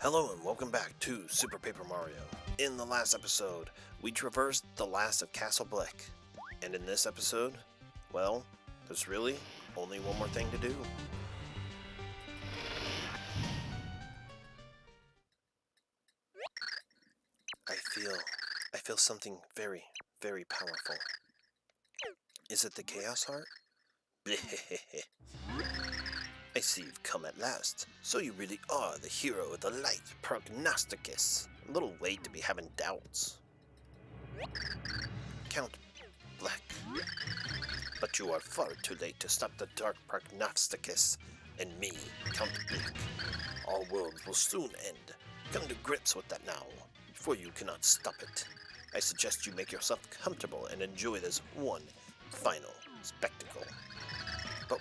Hello and welcome back to Super Paper Mario. In the last episode, we traversed the last of Castle Bleck. And in this episode, well, there's really only one more thing to do. I feel something very, very powerful. Is it the Chaos Heart? I see you've come at last. So you really are the hero of the light, Prognosticus. A little late to be having doubts. Count Bleck. But you are far too late to stop the dark Prognosticus and me, Count Bleck. All worlds will soon end. Come to grips with that now, before you cannot stop it. I suggest you make yourself comfortable and enjoy this one final spectacle. But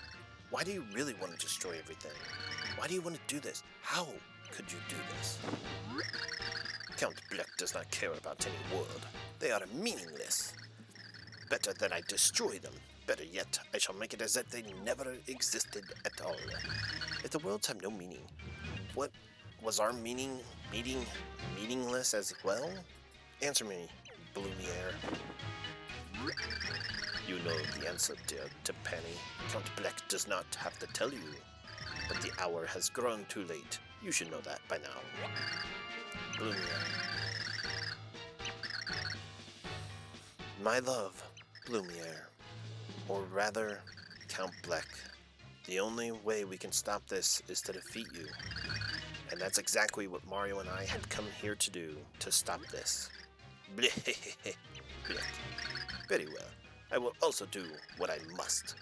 why do you really want to destroy everything? Why do you want to do this? How could you do this? Count Bleck does not care about any world. They are meaningless. Better that I destroy them. Better yet, I shall make it as if they never existed at all. If the worlds have no meaning, what was our meaningless as well? Answer me, Blumiere. You know the answer, dear Timpani. Count Bleck does not have to tell you. But the hour has grown too late. You should know that by now. Blumiere. My love, Blumiere. Or rather, Count Bleck. The only way we can stop this is to defeat you. And that's exactly what Mario and I had come here to do, to stop this. Bleck. Very well. I will also do what I must.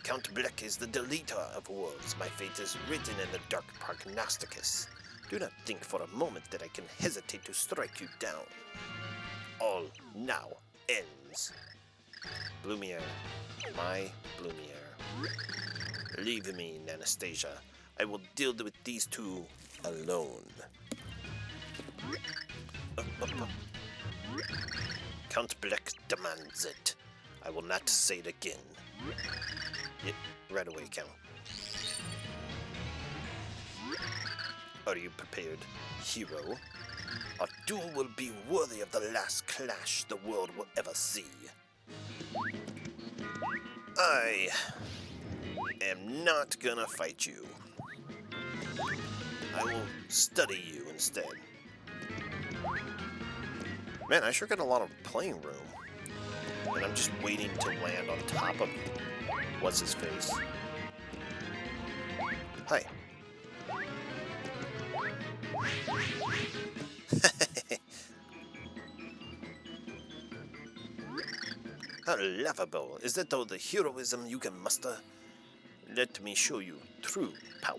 Count Bleck is the deleter of worlds. My fate is written in the dark Prognosticus. Do not think for a moment that I can hesitate to strike you down. All now ends. Blumiere, my Blumiere. Leave me, Anastasia. I will deal with these two alone. Count Bleck demands it. I will not say it again. Right away, Count. Are you prepared, hero? Our duel will be worthy of the last clash the world will ever see. I am not gonna fight you. I will study you instead. Man, I sure got a lot of playing room. And I'm just waiting to land on top of what's-his-face. Hi. How laughable. Is that all the heroism you can muster? Let me show you true power.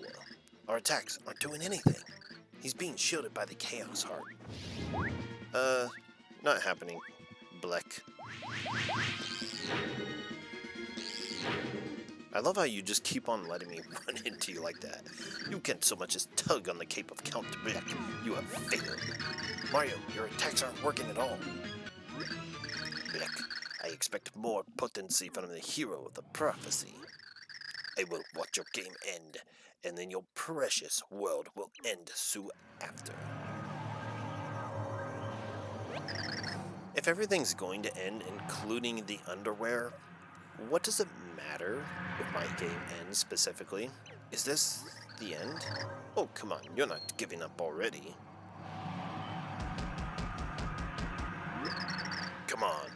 Our attacks aren't doing anything. He's being shielded by the Chaos Heart. Not happening, Bleck. I love how you just keep on letting me run into you like that. You can't so much as tug on the cape of Count Bleck. You have failed. Mario, your attacks aren't working at all. Bleck, I expect more potency from the hero of the prophecy. I will watch your game end, and then your precious world will end soon after. If everything's going to end, including the underwear, what does it matter if my game ends specifically? Is this the end? Oh, come on, you're not giving up already. Come on,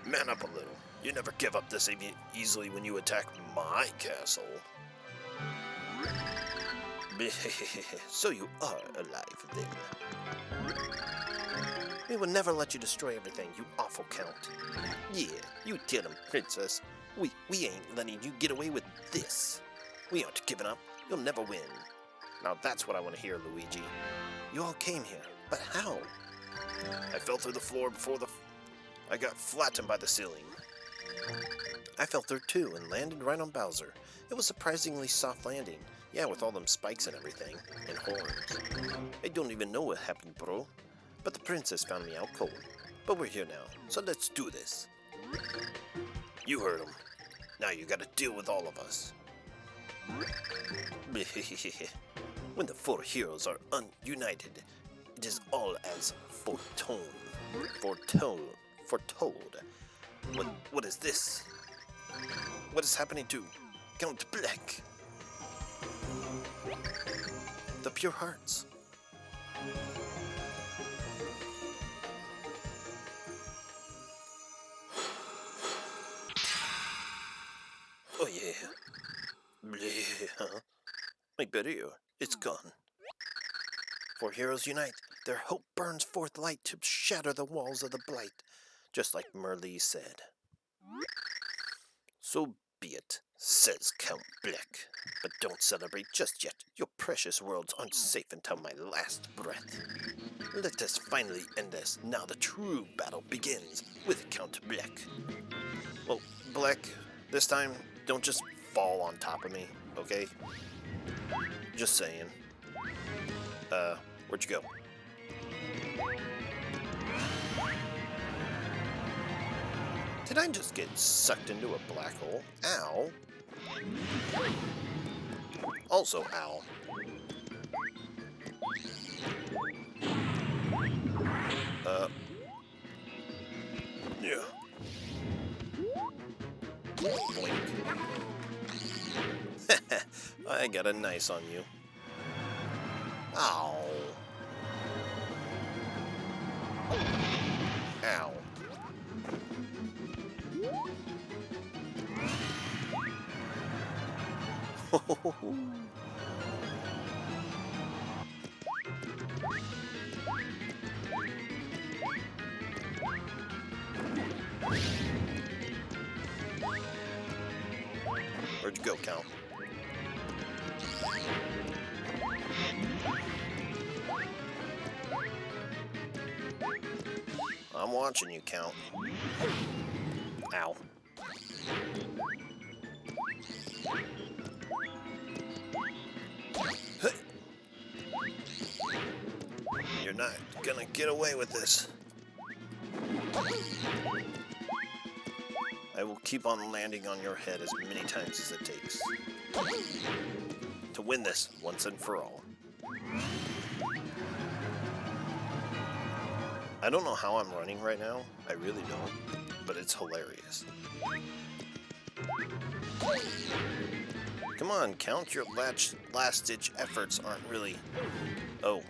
man up a little. You never give up this easily when you attack my castle. So you are alive then. We will never let you destroy everything, you awful Count. Yeah, you tell him, Princess. We ain't letting you get away with this. We aren't giving up. You'll never win. Now that's what I want to hear, Luigi. You all came here, but how? I fell through the floor before I got flattened by the ceiling. I fell through too and landed right on Bowser. It was surprisingly soft landing. Yeah, with all them spikes and everything, and horns. I don't even know what happened, bro. But the princess found me out cold. But we're here now, so let's do this. You heard him. Now you gotta deal with all of us. When the four heroes are united, it is all as foretold. Foretold. What is this? What is happening to Count Bleck? The pure hearts. Oh yeah. Bleh, huh? My barrier, it's gone. For heroes unite, their hope burns forth light to shatter the walls of the blight, just like Merlee said. So be it, says Count Bleck. But don't celebrate just yet. Your precious worlds aren't safe until my last breath. Let us finally end this. Now the true battle begins with Count Bleck. Well, Bleck, this time, don't just fall on top of me, okay? Just saying. Where'd you go? Did I just get sucked into a black hole? Ow. Also, ow. Yeah. Blink. I got a nice on you. Ow. Ow. Where'd you go, Count? I'm watching you, Count. Ow. You're not gonna get away with this. I will keep on landing on your head as many times as it takes to win this once and for all. I don't know how I'm running right now. I really don't. But it's hilarious. Come on, Count. Your last-ditch efforts aren't really... Oh.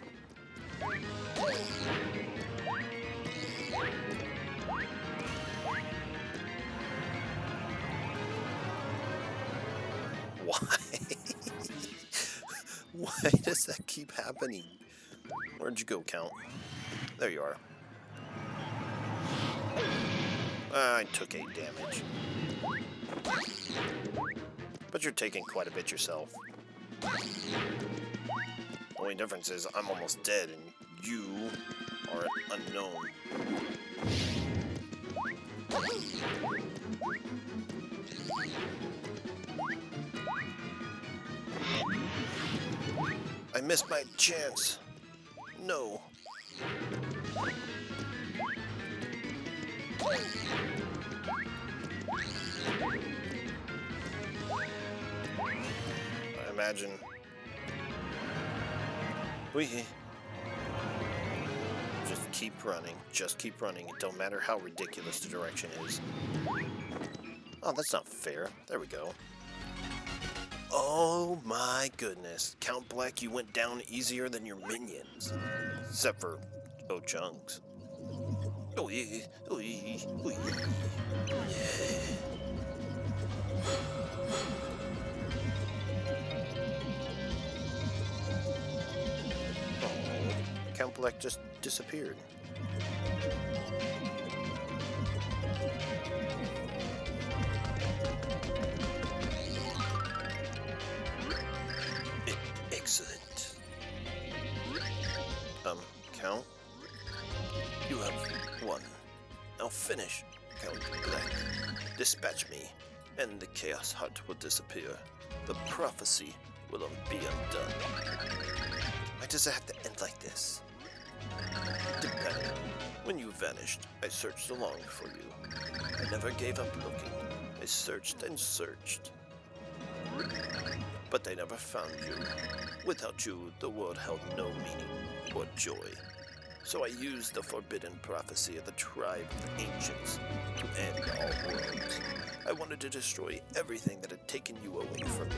Why? Why does that keep happening? Where'd you go, Count? There you are. I took 8 damage. But you're taking quite a bit yourself. Only difference is I'm almost dead and you are an unknown. I missed my chance. No. I imagine. Just keep running. Just keep running. It don't matter how ridiculous the direction is. Oh, that's not fair. There we go. Oh my goodness. Count Bleck, you went down easier than your minions. Except for Chunks. Oh yeah. Oh yeah. Oh yeah. Yeah. Count Bleck just disappeared. Excellent. Count? You have won. Now finish, Count Bleck. Dispatch me, and the Chaos Heart will disappear. The prophecy will be undone. Why does it have to end like this? Depending. When you vanished, I searched along for you. I never gave up looking. I searched and searched. But I never found you. Without you, the world held no meaning or joy. So I used the forbidden prophecy of the tribe of the ancients to end all worlds. I wanted to destroy everything that had taken you away from me.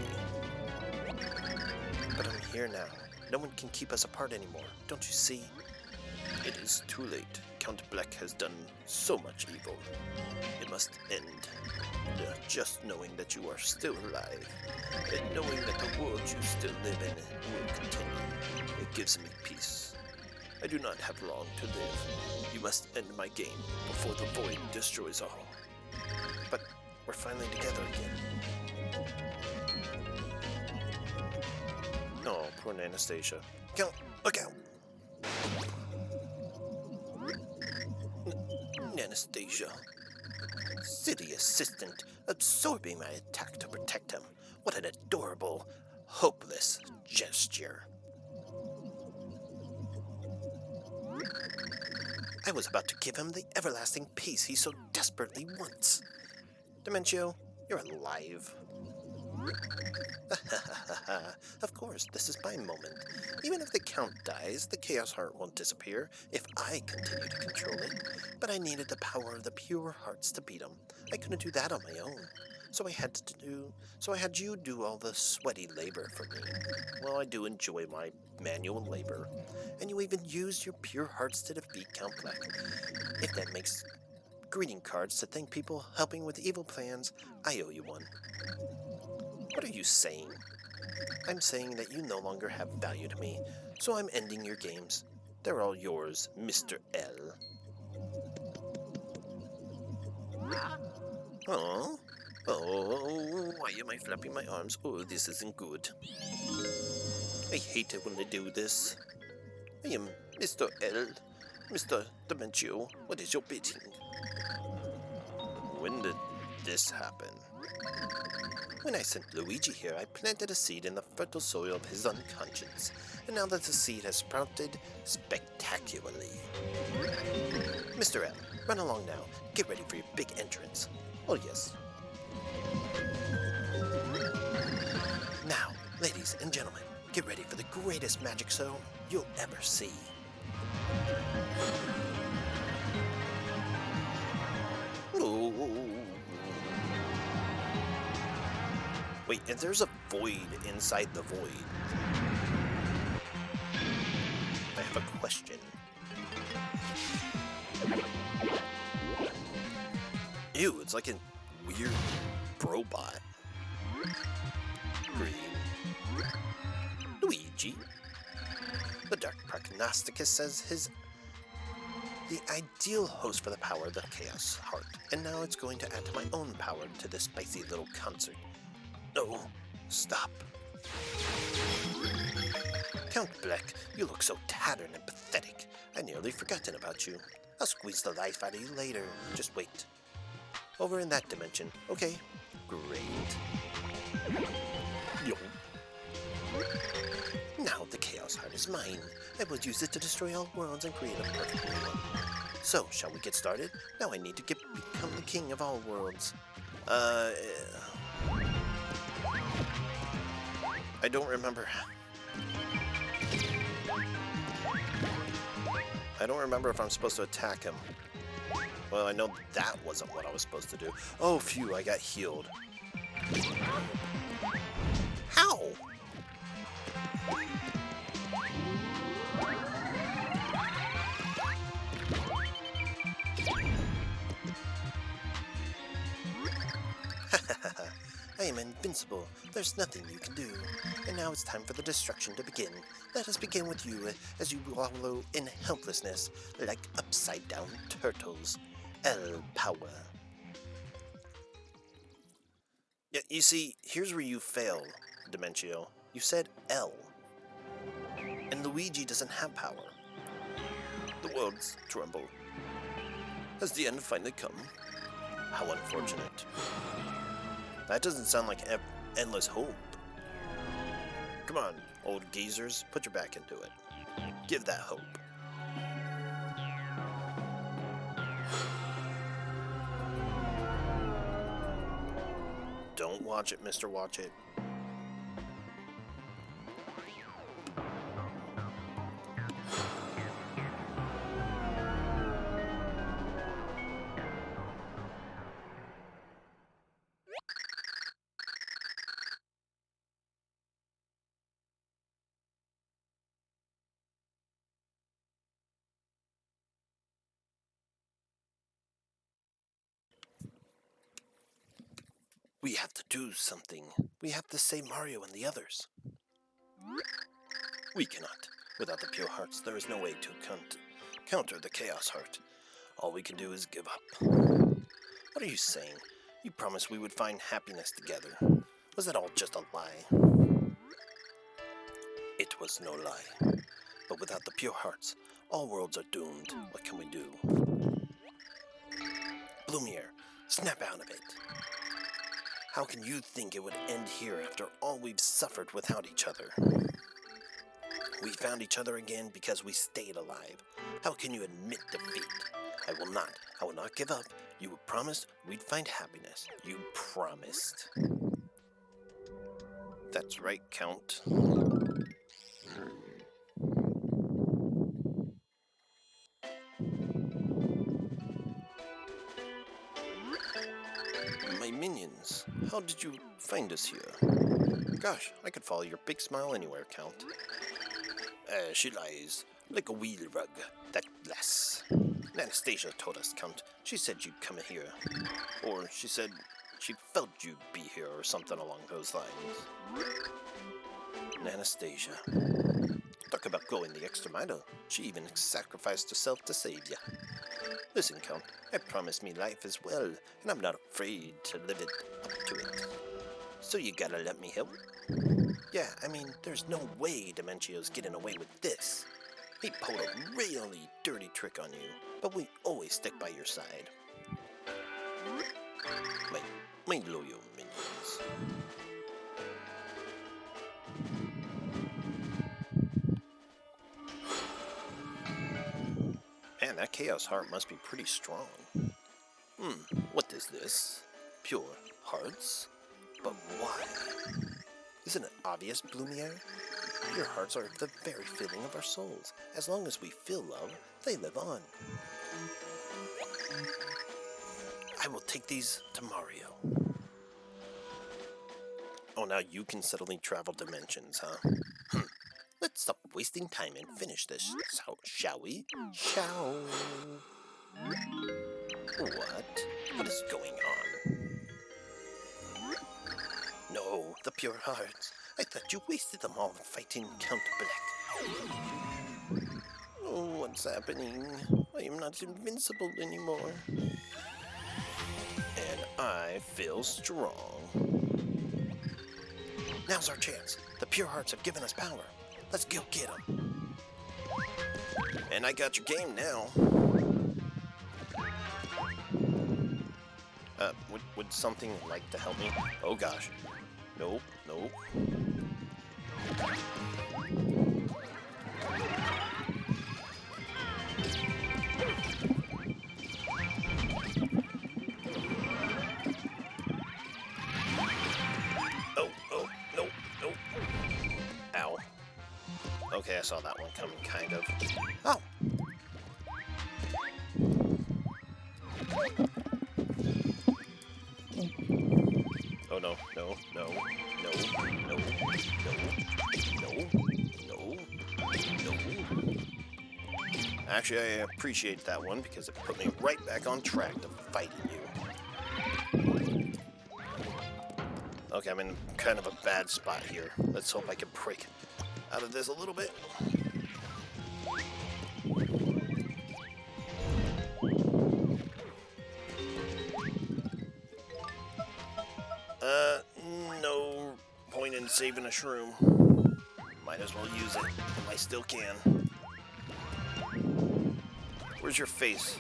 But I'm here now. No one can keep us apart anymore, don't you see? It is too late. Count Bleck has done so much evil. It must end. Just knowing that you are still alive, and knowing that the world you still live in will continue, it gives me peace. I do not have long to live. You must end my game before the void destroys all. But we're finally together again. Oh, poor Anastasia. Count, look out! Anastasia. City assistant, absorbing my attack to protect him. What an adorable, hopeless gesture. I was about to give him the everlasting peace he so desperately wants. Dementio, you're alive. Of course, this is my moment. Even if the Count dies, the Chaos Heart won't disappear if I continue to control it. But I needed the power of the pure hearts to beat him. I couldn't do that on my own. So I had you do all the sweaty labor for me. Well, I do enjoy my manual labor. And you even used your pure hearts to defeat Count Bleck. If that makes greeting cards to thank people helping with evil plans, I owe you one. What are you saying? I'm saying that you no longer have value to me, so I'm ending your games. They're all yours, Mr. L. Oh? Oh, why am I flapping my arms? Oh, this isn't good. I hate it when they do this. I am Mr. L. Mr. Dementio, what is your bidding? When did this happen? When I sent Luigi here, I planted a seed in the fertile soil of his unconscious, and now that the seed has sprouted spectacularly. Mr. L, run along now. Get ready for your big entrance. Oh, yes. Now, ladies and gentlemen, get ready for the greatest magic show you'll ever see. Oh. Wait, if there's a void inside the void, I have a question. Ew, it's like a weird robot. Green. Luigi. The Dark Prognosticus says the ideal host for the power of the Chaos Heart, and now it's going to add to my own power to this spicy little concert. No, stop. Count Bleck, you look so tattered and pathetic. I nearly forgotten about you. I'll squeeze the life out of you later. Just wait. Over in that dimension. Okay, great. Yo. Now the Chaos Heart is mine. I will use it to destroy all worlds and create a perfect new one. So, shall we get started? Now I need to become the king of all worlds. I don't remember. I don't remember if I'm supposed to attack him. Well, I know that wasn't what I was supposed to do. Oh, phew, I got healed. How? I am invincible. There's nothing you can do. And now it's time for the destruction to begin. Let us begin with you as you wallow in helplessness like upside-down turtles. L power. Yeah, you see, here's where you fail, Dementio. You said L. And Luigi doesn't have power. The worlds tremble. Has the end finally come? How unfortunate. That doesn't sound like endless hope. Come on, old geezers, put your back into it. Give that hope. Don't watch it, Mr. Watch It. We have to do something. We have to save Mario and the others. We cannot. Without the pure hearts, there is no way to counter the chaos heart. All we can do is give up. What are you saying? You promised we would find happiness together. Was that all just a lie? It was no lie. But without the pure hearts, all worlds are doomed. What can we do? Blumiere, snap out of it. How can you think it would end here after all we've suffered without each other? We found each other again because we stayed alive. How can you admit defeat? I will not give up. You promised we'd find happiness. You promised. That's right, Count. My minions, how did you find us here? Gosh, I could follow your big smile anywhere, Count. She lies, like a wheel rug, that bless. Anastasia told us, Count. She said you'd come here. Or she said she felt you'd be here or something along those lines. Anastasia. Talk about going the extra mile. She even sacrificed herself to save you. Listen, Count, I promised me life as well, and I'm not afraid to live it up to it. So you gotta let me help? Yeah, I mean, there's no way Dementio's getting away with this. He pulled a really dirty trick on you, but we always stick by your side. My loyal minions. Man, that Chaos Heart must be pretty strong. What is this? Pure hearts? But why? Isn't it obvious, Blumiere? Pure hearts are the very feeling of our souls. As long as we feel love, they live on. I will take these to Mario. Oh, now you can suddenly travel dimensions, huh? Let's stop wasting time and finish this, shall we? Shall. What? What is going on? No, the pure hearts. I thought you wasted them all fighting Count Bleck. Oh, what's happening? I am not invincible anymore. And I feel strong. Now's our chance. The pure hearts have given us power. Let's go get them. And I got your game now. Would something like to help me? Oh gosh. Nope. Oh, nope. Ow. Okay, I saw that one coming, kind of. Oh! Oh no. Actually, I appreciate that one because it put me right back on track to fighting you. Okay, I'm in kind of a bad spot here. Let's hope I can break out of this a little bit. No point in saving a shroom. Might as well use it if I still can. Where's your face?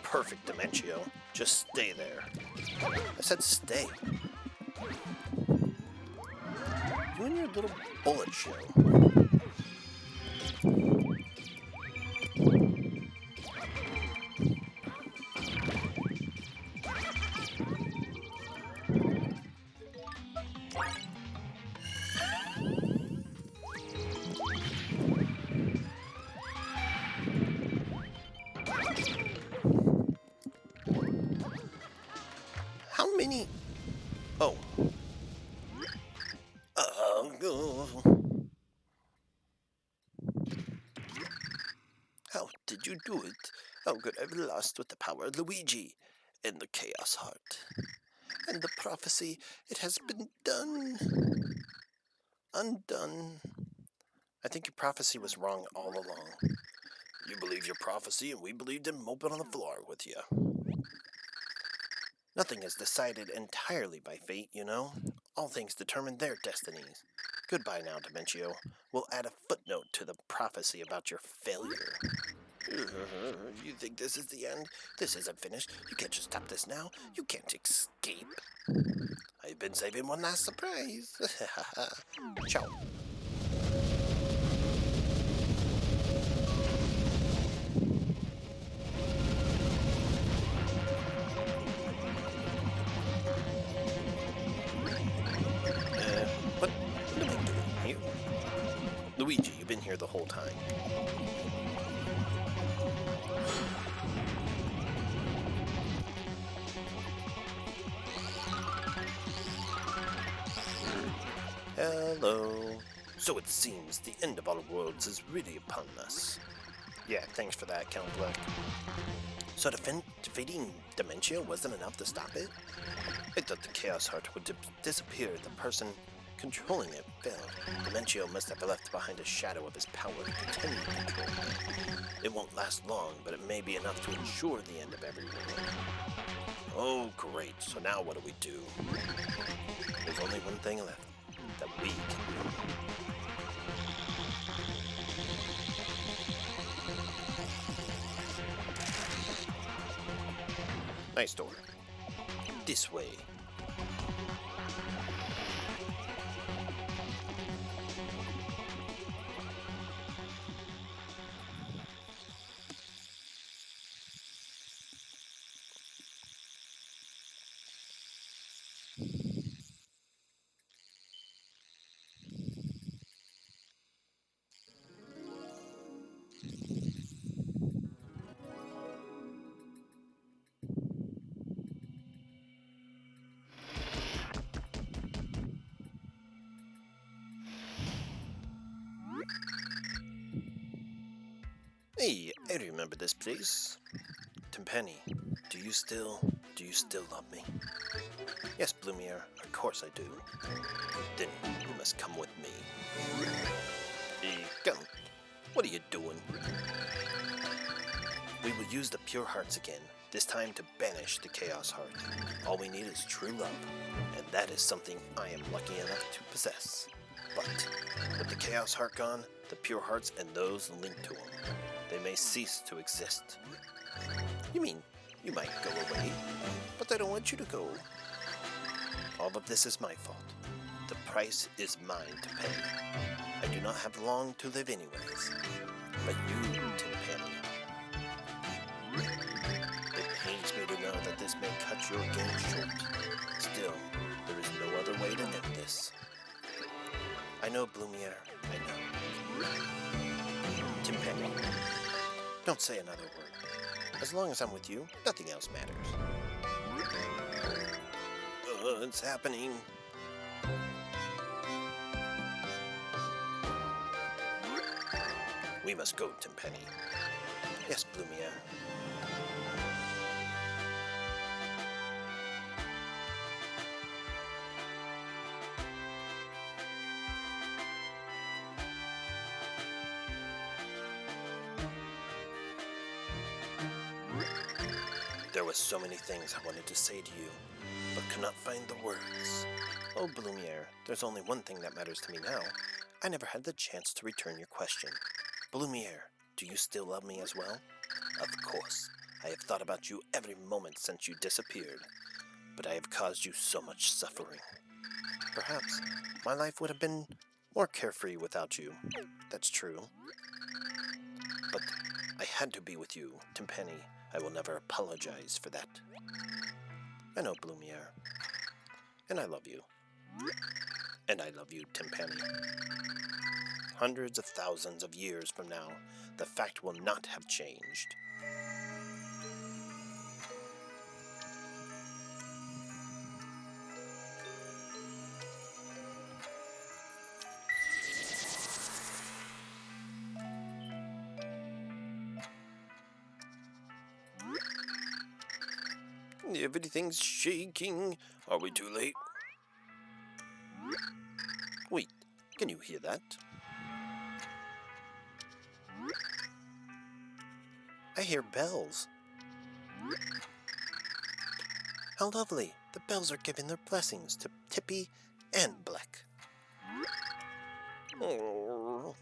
Perfect, Dementio. Just stay there. I said stay. You and your little bullet show. How did you do it? How could I have lost with the power of Luigi and the Chaos Heart? And the prophecy, it has been done. Undone. I think your prophecy was wrong all along. You believe your prophecy, and we believed him moping on the floor with you. Nothing is decided entirely by fate, you know. All things determine their destinies. Goodbye now, Dimentio. We'll add a footnote to the prophecy about your failure. You think this is the end? This isn't finished. You can't just stop this now. You can't escape. I've been saving one last surprise. Ciao. What am I doing here? Luigi, you've been here the whole time. Hello. So it seems the end of all worlds is really upon us. Yeah, thanks for that, Count Bleck. So defeating Dementia wasn't enough to stop it? I thought the Chaos Heart would disappear if the person controlling it failed. Dementio must have left behind a shadow of his power to continue controlling it. It won't last long, but it may be enough to ensure the end of every world. Oh, great. So now what do? There's only one thing left that we can do. Nice door. This way. Hey, I remember this place. Timpani, do you still love me? Yes, Blumiere, of course I do. Then you must come with me. Hey, come. What are you doing? We will use the pure hearts again, this time to banish the Chaos Heart. All we need is true love, and that is something I am lucky enough to possess. But with the Chaos Heart gone, the pure hearts and those linked to them, they may cease to exist. You mean, you might go away, but I don't want you to go. All of this is my fault. The price is mine to pay. I do not have long to live anyways. But you, Timpani. It pains me to know that this may cut your game short. Still, there is no other way to end this. I know, Blumiere, I know. Timpani, don't say another word. As long as I'm with you, nothing else matters. It's happening. We must go, Timpani. Yes, Blumiere. There were so many things I wanted to say to you, but could not find the words. Oh, Blumiere, there's only one thing that matters to me now. I never had the chance to return your question. Blumiere, do you still love me as well? Of course. I have thought about you every moment since you disappeared, but I have caused you so much suffering. Perhaps my life would have been more carefree without you. That's true. But I had to be with you, Timpani. I will never apologize for that. I know, Blumiere. And I love you. And I love you, Timpani. Hundreds of thousands of years from now, the fact will not have changed. Everything's shaking. Are we too late? Wait, can you hear that? I hear bells. How lovely. The bells are giving their blessings to Tippy and Bleck. Oh.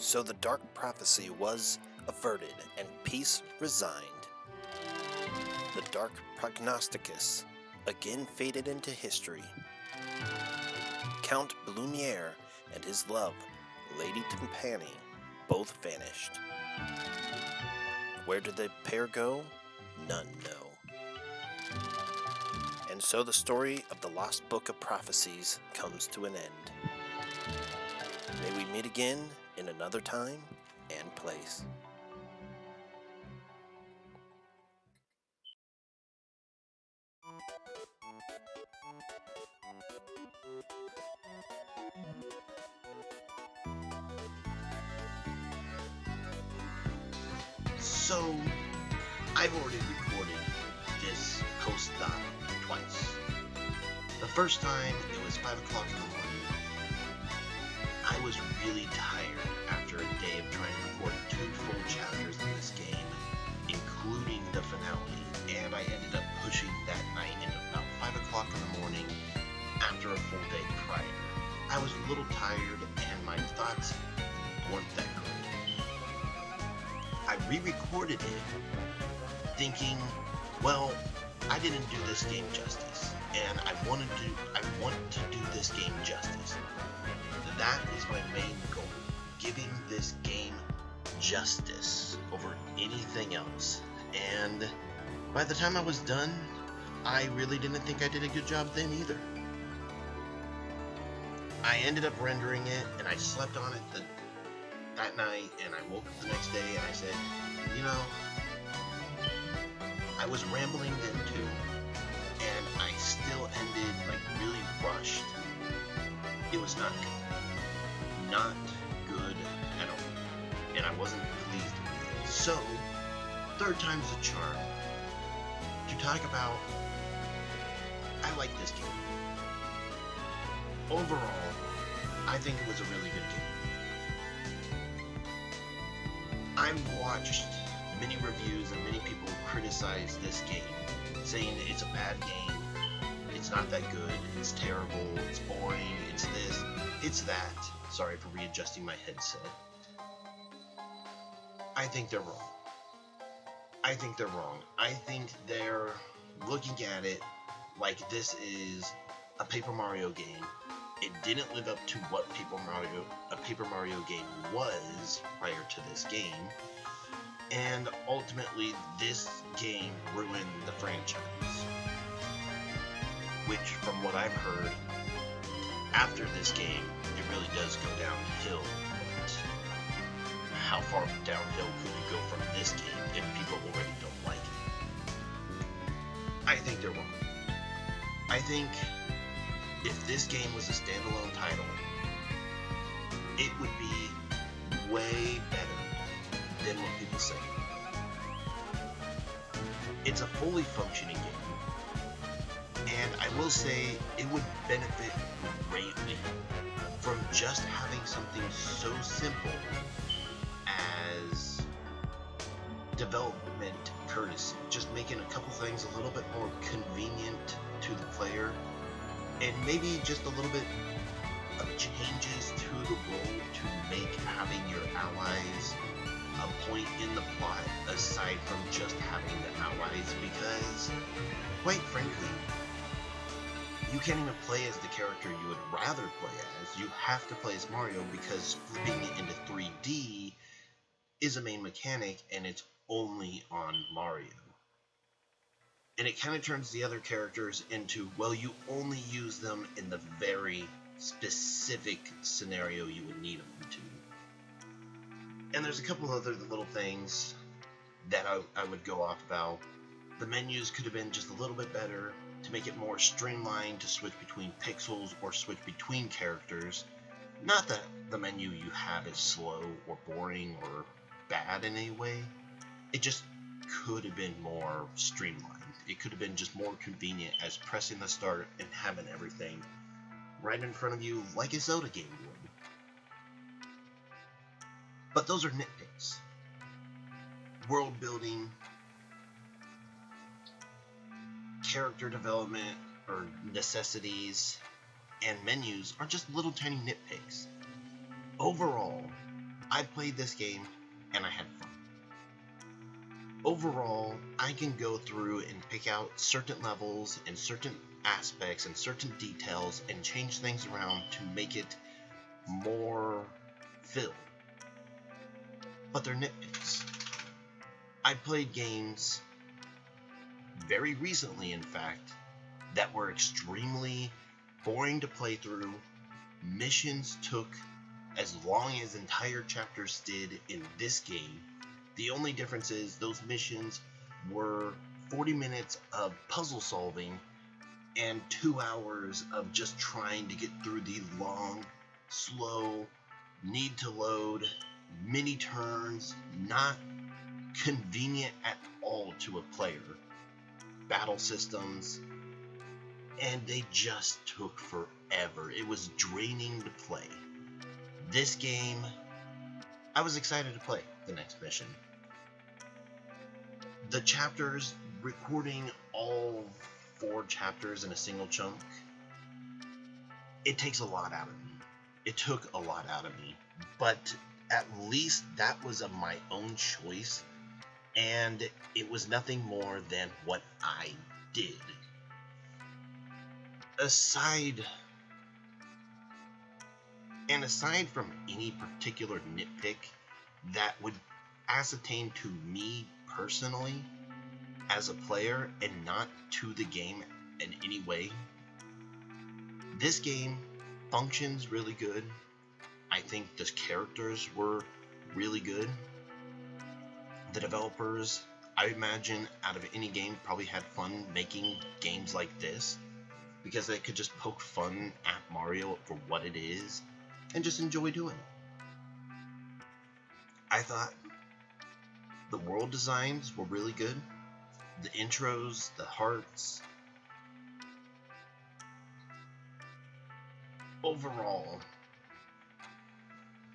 So the dark prophecy was averted and peace resigned. The dark prognosticus again faded into history. Count Blumiere and his love, Lady Timpani, both vanished. Where did the pair go? None know. And so the story of the Lost Book of Prophecies comes to an end. May we meet again in another time and place. So, I've already recorded this post-doc twice. The first time, it was 5 o'clock in the morning. I was really tired after a day of trying to record 2 full chapters of this game, including the finale, and I ended up pushing that night into about 5 o'clock in the morning after a full day prior. I was a little tired, and my thoughts weren't that good. I re-recorded it thinking, well, I didn't do this game justice, and I want to do this game justice. That is my main goal, giving this game justice over anything else. And by the time I was done, I really didn't think I did a good job then either. I ended up rendering it, and I slept on it that night, and I woke up the next day and I said, you know, I was rambling then too, and I still ended like really rushed. It was not good. Not good at all. And I wasn't pleased with it. So, third time's a charm to talk about, I like this game. Overall, I think it was a really good game. I've watched many reviews and many people criticize this game, saying it's a bad game, it's not that good, it's terrible, it's boring, it's this, it's that. Sorry for readjusting my headset. I think they're wrong. I think they're looking at it like this is a Paper Mario game. It didn't live up to what a Paper Mario game was prior to this game, and ultimately this game ruined the franchise. Which, from what I've heard, after this game, it really does go downhill. But how far downhill could you go from this game if people already don't like it? I think they're wrong. I think if this game was a standalone title, it would be way better than what people say. It's a fully functioning game, and I will say it would benefit greatly from just having something so simple as development courtesy, just making a couple things a little bit more convenient to the player, and maybe just a little bit of changes to the role to make having your allies a point in the plot aside from just having the allies, because quite frankly, you can't even play as the character you would rather play as. You have to play as Mario because flipping it into 3D is a main mechanic, and it's only on Mario. And it kind of turns the other characters into, well, you only use them in the very specific scenario you would need them to. And there's a couple other little things that I would go off about. The menus could have been just a little bit better to make it more streamlined to switch between pixels or switch between characters. Not that the menu you have is slow or boring or bad in any way. It just could have been more streamlined. It could have been just more convenient as pressing the start and having everything right in front of you like a Zelda game would. But those are nitpicks. World building, character development, or necessities, and menus are just little tiny nitpicks. Overall, I played this game and I had fun. Overall, I can go through and pick out certain levels and certain aspects and certain details and change things around to make it more filled. But they're nitpicks. I played games very recently, in fact, that were extremely boring to play through. Missions took as long as entire chapters did in this game. The only difference is those missions were 40 minutes of puzzle solving and 2 hours of just trying to get through the long, slow, need to load, mini turns, not convenient at all to a player, battle systems, and they just took forever. It was draining to play. This game, I was excited to play the next mission. The chapters, recording all 4 chapters in a single chunk, it takes a lot out of me. It took a lot out of me, but at least that was of my own choice, and it was nothing more than what I did. Aside from any particular nitpick that would ascertain to me personally as a player and not to the game in any way, this game functions really good. I think the characters were really good. The developers, I imagine, out of any game, probably had fun making games like this because they could just poke fun at Mario for what it is and just enjoy doing it. I thought the world designs were really good. The intros, the hearts. Overall,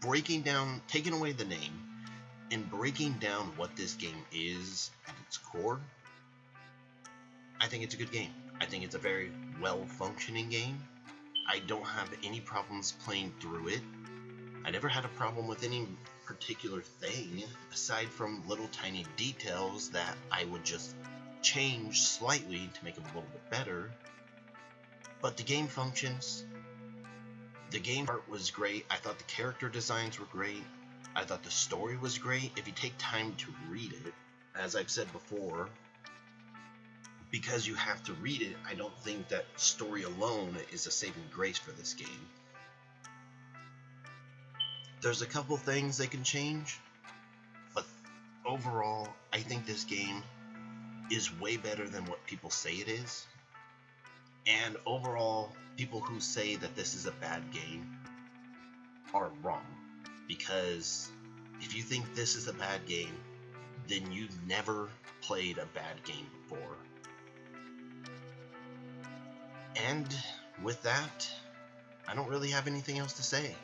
taking away the name and breaking down what this game is at its core, I think it's a good game. I think it's a very well-functioning game. I don't have any problems playing through it. I never had a problem with any particular thing, aside from little tiny details that I would just change slightly to make them a little bit better. But the game functions. The game art was great. I thought the character designs were great. I thought the story was great. If you take time to read it, as I've said before, because you have to read it, I don't think that story alone is a saving grace for this game. There's a couple things they can change, but overall, I think this game is way better than what people say it is. And overall, people who say that this is a bad game are wrong. Because if you think this is a bad game, then you've never played a bad game before. And with that, I don't really have anything else to say.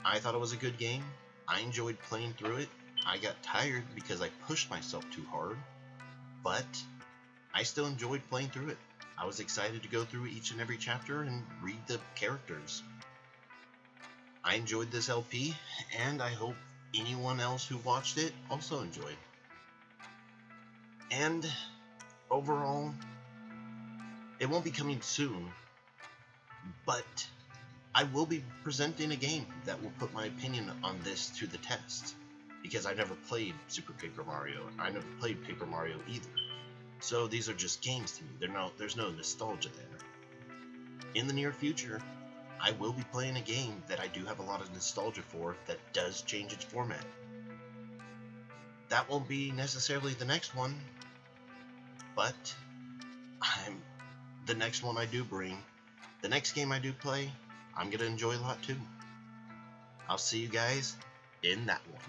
I thought it was a good game. I enjoyed playing through it. I got tired because I pushed myself too hard, but I still enjoyed playing through it. I was excited to go through each and every chapter and read the characters. I enjoyed this LP, and I hope anyone else who watched it also enjoyed. And overall, it won't be coming soon, but I will be presenting a game that will put my opinion on this to the test, because I never played Super Paper Mario. I never played Paper Mario either. So these are just games to me. There's no nostalgia there. In the near future, I will be playing a game that I do have a lot of nostalgia for that does change its format. That won't be necessarily the next one, but the next one I do bring, the next game I do play, I'm going to enjoy a lot too. I'll see you guys in that one.